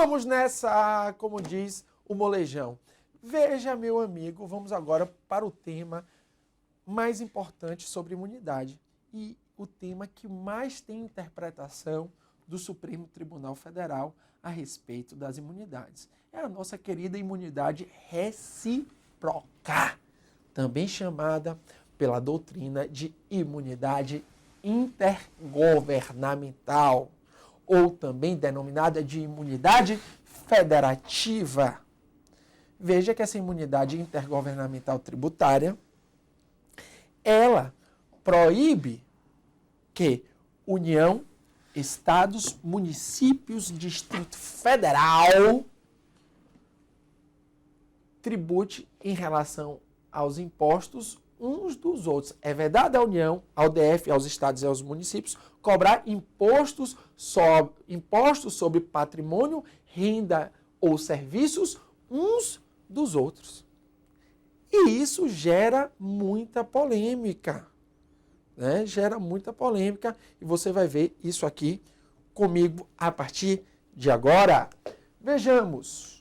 Vamos nessa, como diz o molejão. Veja, meu amigo, vamos agora para o tema mais importante sobre imunidade e o tema que mais tem interpretação do Supremo Tribunal Federal a respeito das imunidades. É a nossa querida imunidade recíproca, também chamada pela doutrina de imunidade intergovernamental, ou também denominada de imunidade federativa. Veja que essa imunidade intergovernamental tributária, ela proíbe que União, Estados, municípios, Distrito Federal tribute em relação aos impostos uns dos outros. É verdade a União, ao DF, aos estados e aos municípios, cobrar impostos sobre patrimônio, renda ou serviços uns dos outros. E isso gera muita polêmica, né? Gera muita polêmica e você vai ver isso aqui comigo a partir de agora. Vejamos.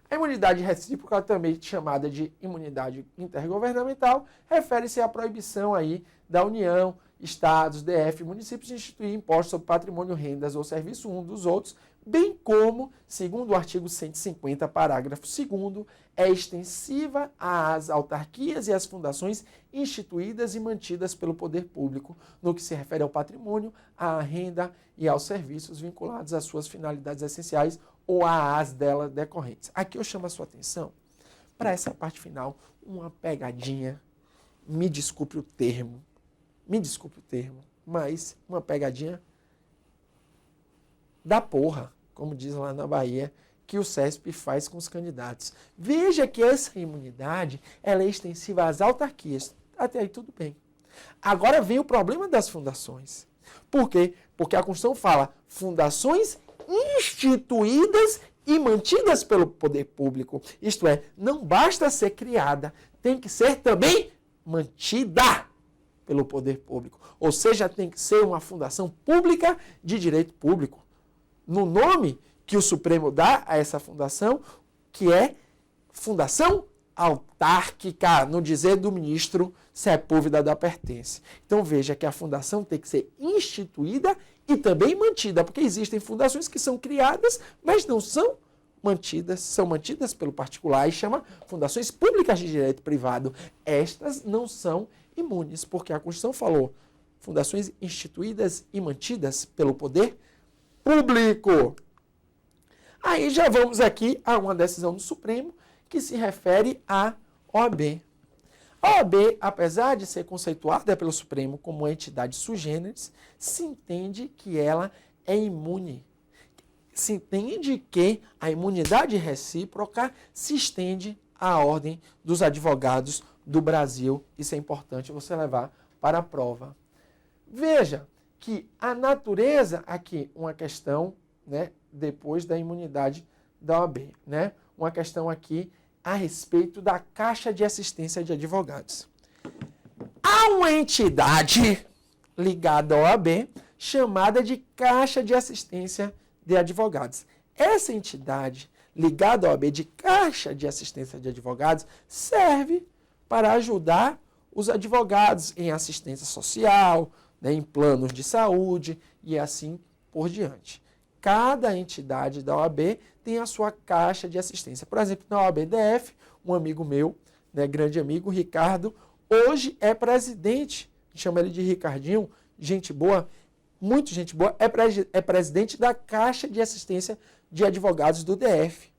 A imunidade recíproca, também chamada de imunidade intergovernamental, refere-se à proibição aí da União, Estados, DF, municípios de instituir impostos sobre patrimônio, rendas ou serviços uns dos outros, bem como, segundo o artigo 150, parágrafo 2º, é extensiva às autarquias e às fundações instituídas e mantidas pelo poder público, no que se refere ao patrimônio, à renda e aos serviços vinculados às suas finalidades essenciais ou às delas decorrentes. Aqui eu chamo a sua atenção para essa parte final, uma pegadinha, me desculpe o termo, mas uma pegadinha da porra, como diz lá na Bahia, que o CESP faz com os candidatos. Veja que essa imunidade ela é extensiva às autarquias. Até aí tudo bem. Agora vem o problema das fundações. Por quê? Porque a Constituição fala fundações instituídas e mantidas pelo poder público. Isto é, não basta ser criada, tem que ser também mantida pelo poder público. Ou seja, tem que ser uma fundação pública de direito público. No nome que o Supremo dá a essa fundação, que é Fundação Autárquica, no dizer do ministro Sepúlveda da Pertence. Então veja que a fundação tem que ser instituída e também mantida, porque existem fundações que são criadas, mas não são mantidas, são mantidas pelo particular e chama fundações públicas de direito privado. Estas não são imunes, porque a Constituição falou fundações instituídas e mantidas pelo poder público. Aí já vamos aqui a uma decisão do Supremo que se refere à OAB. A OAB, apesar de ser conceituada pelo Supremo como uma entidade sui generis, se entende que ela é imune. Se entende que a imunidade recíproca se estende à ordem dos advogados do Brasil. Isso é importante você levar para a prova. Veja que a natureza, aqui uma questão, né, depois da imunidade da OAB, né, uma questão aqui a respeito da Caixa de Assistência de Advogados. Há uma entidade ligada à OAB chamada de Caixa de Assistência de Advogados. Essa entidade ligada à OAB de Caixa de Assistência de Advogados serve para ajudar os advogados em assistência social, né, em planos de saúde e assim por diante. Cada entidade da OAB tem a sua caixa de assistência. Por exemplo, na OAB-DF, um amigo meu, né, grande amigo, Ricardo, hoje é presidente, chama ele de Ricardinho, gente boa, muito gente boa, é presidente da Caixa de Assistência de Advogados do DF.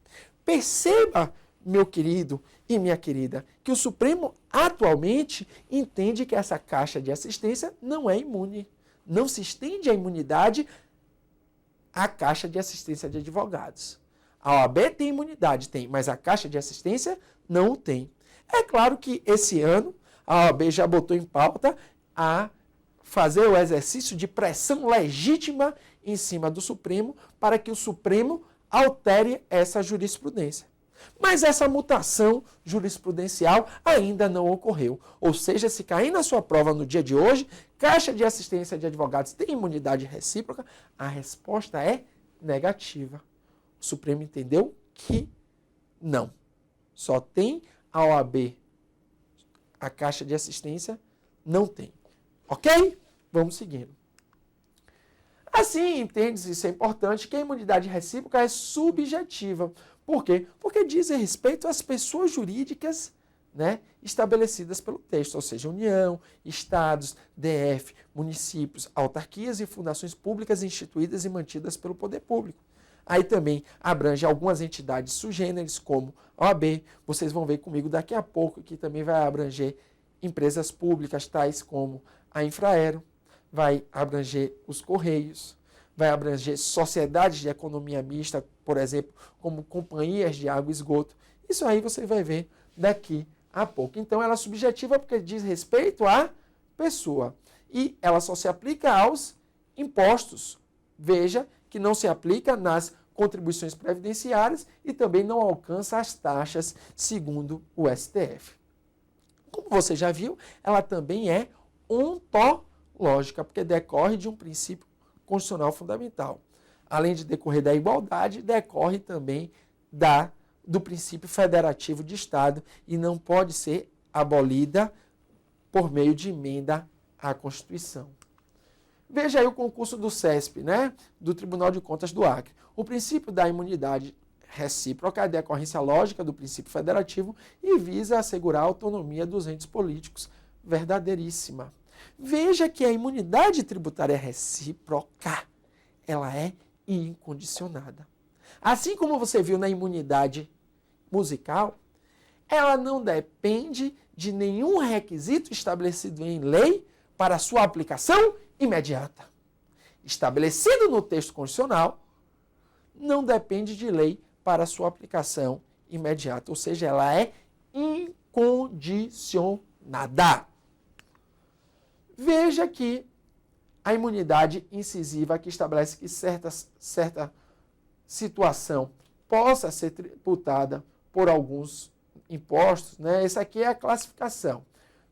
Perceba, meu querido e minha querida, que o Supremo atualmente entende que essa Caixa de Assistência não é imune. Não se estende a imunidade à Caixa de Assistência de Advogados. A OAB tem imunidade, tem, mas a Caixa de Assistência não tem. É claro que esse ano a OAB já botou em pauta a fazer o exercício de pressão legítima em cima do Supremo para que o Supremo altere essa jurisprudência. Mas essa mutação jurisprudencial ainda não ocorreu. Ou seja, se cair na sua prova no dia de hoje, Caixa de Assistência de Advogados tem imunidade recíproca, a resposta é negativa. O Supremo entendeu que não. Só tem a OAB, a Caixa de Assistência não tem. Ok? Vamos seguindo. Assim, entende-se, isso é importante, que a imunidade recíproca é subjetiva. Por quê? Porque diz respeito às pessoas jurídicas, né, estabelecidas pelo texto, ou seja, União, Estados, DF, municípios, autarquias e fundações públicas instituídas e mantidas pelo poder público. Aí também abrange algumas entidades sugêneres, como a OAB, vocês vão ver comigo daqui a pouco, que também vai abranger empresas públicas, tais como a Infraero, vai abranger os Correios, vai abranger sociedades de economia mista, por exemplo, como companhias de água e esgoto. Isso aí você vai ver daqui a pouco. Então, ela é subjetiva porque diz respeito à pessoa. E ela só se aplica aos impostos. Veja que não se aplica nas contribuições previdenciárias e também não alcança as taxas, segundo o STF. Como você já viu, ela também é ontológica, porque decorre de um princípio constitucional fundamental. Além de decorrer da igualdade, decorre também do princípio federativo de Estado e não pode ser abolida por meio de emenda à Constituição. Veja aí o concurso do CESP, né, do Tribunal de Contas do Acre. O princípio da imunidade recíproca é a decorrência lógica do princípio federativo e visa assegurar a autonomia dos entes políticos. Verdadeiríssima. Veja que a imunidade tributária recíproca, ela é incondicionada. Assim como você viu na imunidade musical, ela não depende de nenhum requisito estabelecido em lei para sua aplicação imediata. Estabelecido no texto constitucional, não depende de lei para sua aplicação imediata, ou seja, ela é incondicionada. Veja que a imunidade incisiva que estabelece que certa situação possa ser tributada por alguns impostos, né? Essa aqui é a classificação.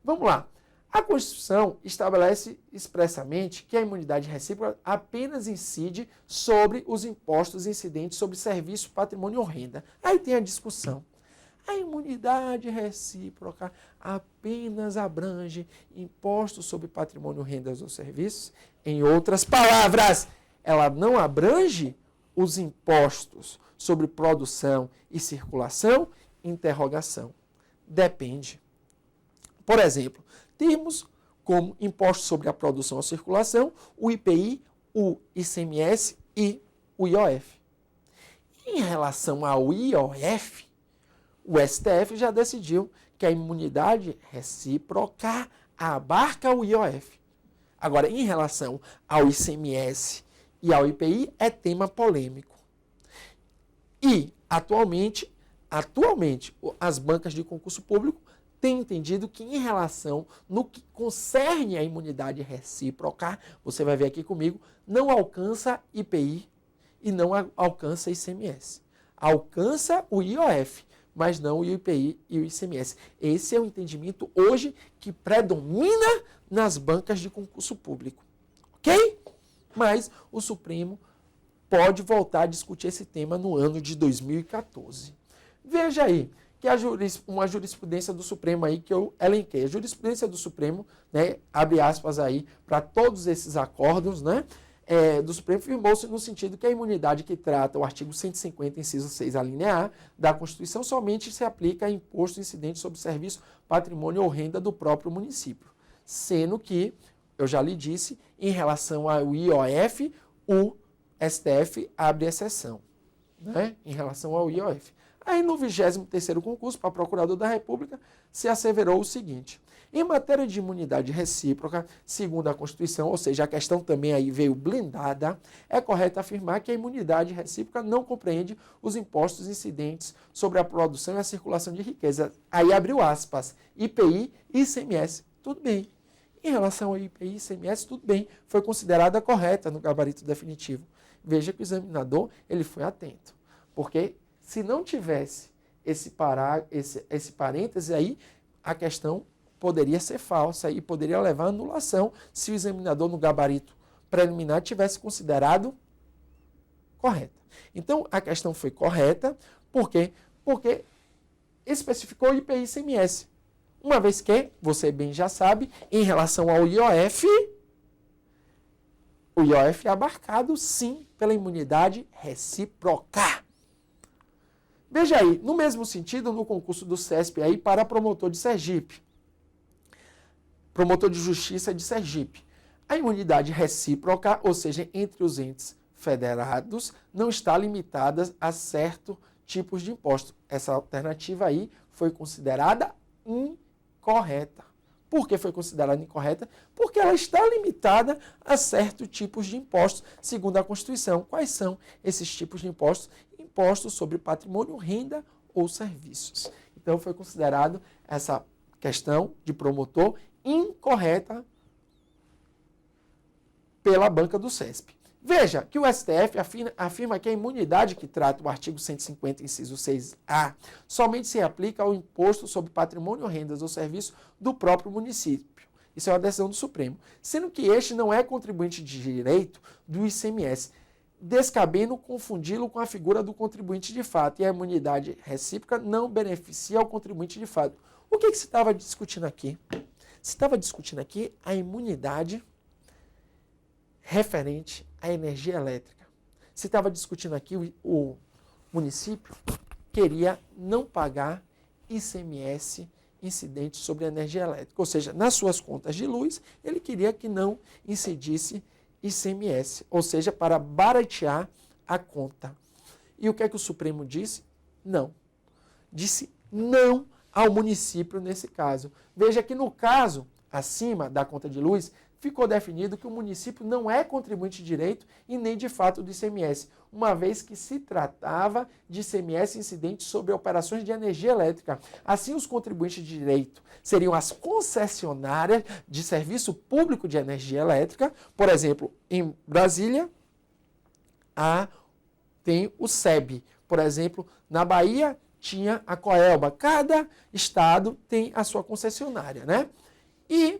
Vamos lá. A Constituição estabelece expressamente que a imunidade recíproca apenas incide sobre os impostos incidentes sobre serviço, patrimônio ou renda. Aí tem a discussão. A imunidade recíproca apenas abrange impostos sobre patrimônio, rendas ou serviços? Em outras palavras, ela não abrange os impostos sobre produção e circulação? Interrogação. Depende. Por exemplo, temos como impostos sobre a produção ou circulação o IPI, o ICMS e o IOF. Em relação ao IOF, o STF já decidiu que a imunidade recíproca abarca o IOF. Agora, em relação ao ICMS e ao IPI, é tema polêmico. E, atualmente, as bancas de concurso público têm entendido que, em relação no que concerne a imunidade recíproca, você vai ver aqui comigo, não alcança IPI e não alcança ICMS. Alcança o IOF, mas não o IPI e o ICMS. Esse é o entendimento hoje que predomina nas bancas de concurso público. Ok? Mas o Supremo pode voltar a discutir esse tema no ano de 2014. Veja aí, que uma jurisprudência do Supremo aí que eu elenquei. A jurisprudência do Supremo, né, abre aspas aí, para todos esses acordos, né, do Supremo, firmou-se no sentido que a imunidade que trata o artigo 150, inciso 6, a linha A, da Constituição, somente se aplica a imposto incidente sobre serviço, patrimônio ou renda do próprio município. Sendo que, eu já lhe disse, em relação ao IOF, o STF abre exceção, né, em relação ao IOF. Aí, no 23º concurso para Procurador da República, se asseverou o seguinte: em matéria de imunidade recíproca, segundo a Constituição, ou seja, a questão também aí veio blindada, é correto afirmar que a imunidade recíproca não compreende os impostos incidentes sobre a produção e a circulação de riqueza. Aí abriu aspas, IPI e ICMS, tudo bem. Em relação ao IPI e ICMS, tudo bem, foi considerada correta no gabarito definitivo. Veja que o examinador ele foi atento, porque se não tivesse esse parêntese aí, a questão poderia ser falsa e poderia levar à anulação se o examinador no gabarito preliminar tivesse considerado correta. Então, a questão foi correta, por quê? Porque especificou IPI e ICMS. Uma vez que, você bem já sabe, em relação ao IOF, o IOF é abarcado, sim, pela imunidade recíproca. Veja aí, no mesmo sentido, no concurso do CESP aí para promotor de Sergipe, promotor de justiça de Sergipe, a imunidade recíproca, ou seja, entre os entes federados, não está limitada a certos tipos de imposto. Essa alternativa aí foi considerada incorreta. Por que foi considerada incorreta? Porque ela está limitada a certos tipos de impostos, segundo a Constituição. Quais são esses tipos de impostos? Impostos sobre patrimônio, renda ou serviços. Então, foi considerado essa questão de promotor incorreta pela banca do CESP. Veja que o STF afirma que a imunidade que trata o artigo 150, inciso 6A, somente se aplica ao imposto sobre patrimônio, rendas ou serviços do próprio município. Isso é uma decisão do Supremo. Sendo que este não é contribuinte de direito do ICMS, descabendo confundi-lo com a figura do contribuinte de fato, e a imunidade recíproca não beneficia ao contribuinte de fato. O que se estava discutindo aqui? Se estava discutindo aqui a imunidade referente à energia elétrica. Se estava discutindo aqui, o município queria não pagar ICMS incidente sobre a energia elétrica. Ou seja, nas suas contas de luz, ele queria que não incidisse ICMS, ou seja, para baratear a conta. E o que é que o Supremo disse? Não. Disse não ao município nesse caso. Veja que no caso, acima da conta de luz, ficou definido que o município não é contribuinte de direito e nem de fato do ICMS, uma vez que se tratava de ICMS incidente sobre operações de energia elétrica. Assim, os contribuintes de direito seriam as concessionárias de serviço público de energia elétrica. Por exemplo, em Brasília, tem o SEB. Por exemplo, na Bahia, tinha a Coelba. Cada estado tem a sua concessionária, né? E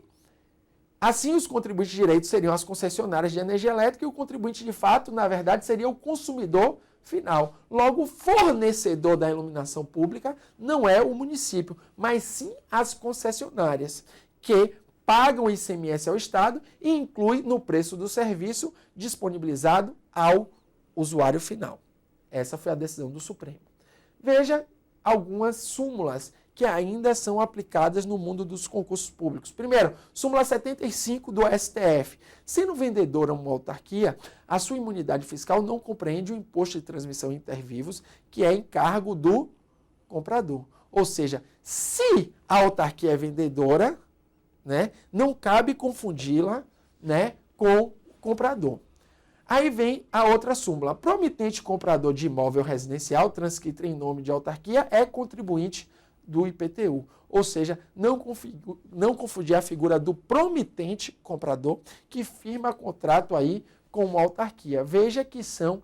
assim, os contribuintes de direito seriam as concessionárias de energia elétrica e o contribuinte de fato, na verdade, seria o consumidor final. Logo, o fornecedor da iluminação pública não é o município, mas sim as concessionárias, que pagam o ICMS ao Estado e inclui no preço do serviço disponibilizado ao usuário final. Essa foi a decisão do Supremo. Veja algumas súmulas que ainda são aplicadas no mundo dos concursos públicos. Primeiro, súmula 75 do STF. Sendo vendedora uma autarquia, a sua imunidade fiscal não compreende o imposto de transmissão intervivos, que é encargo do comprador. Ou seja, se a autarquia é vendedora, né, não cabe confundi-la, né, com o comprador. Aí vem a outra súmula. Promitente comprador de imóvel residencial transcrito em nome de autarquia é contribuinte do IPTU, ou seja, não confundir a figura do promitente comprador que firma contrato aí com uma autarquia. Veja que são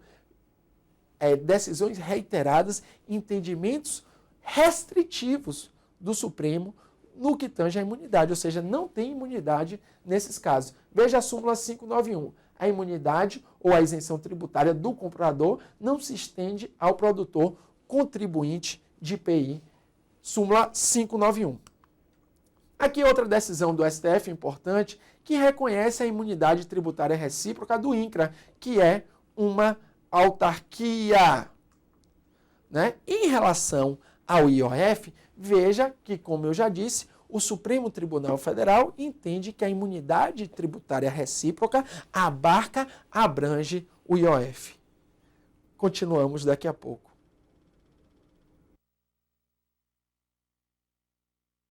decisões reiteradas, entendimentos restritivos do Supremo no que tange à imunidade, ou seja, não tem imunidade nesses casos. Veja a súmula 591. A imunidade ou a isenção tributária do comprador não se estende ao produtor contribuinte de IPI. Súmula 591. Aqui outra decisão do STF importante que reconhece a imunidade tributária recíproca do INCRA, que é uma autarquia. Né? Em relação ao IOF, veja que, como eu já disse, o Supremo Tribunal Federal entende que a imunidade tributária recíproca abrange o IOF. Continuamos daqui a pouco.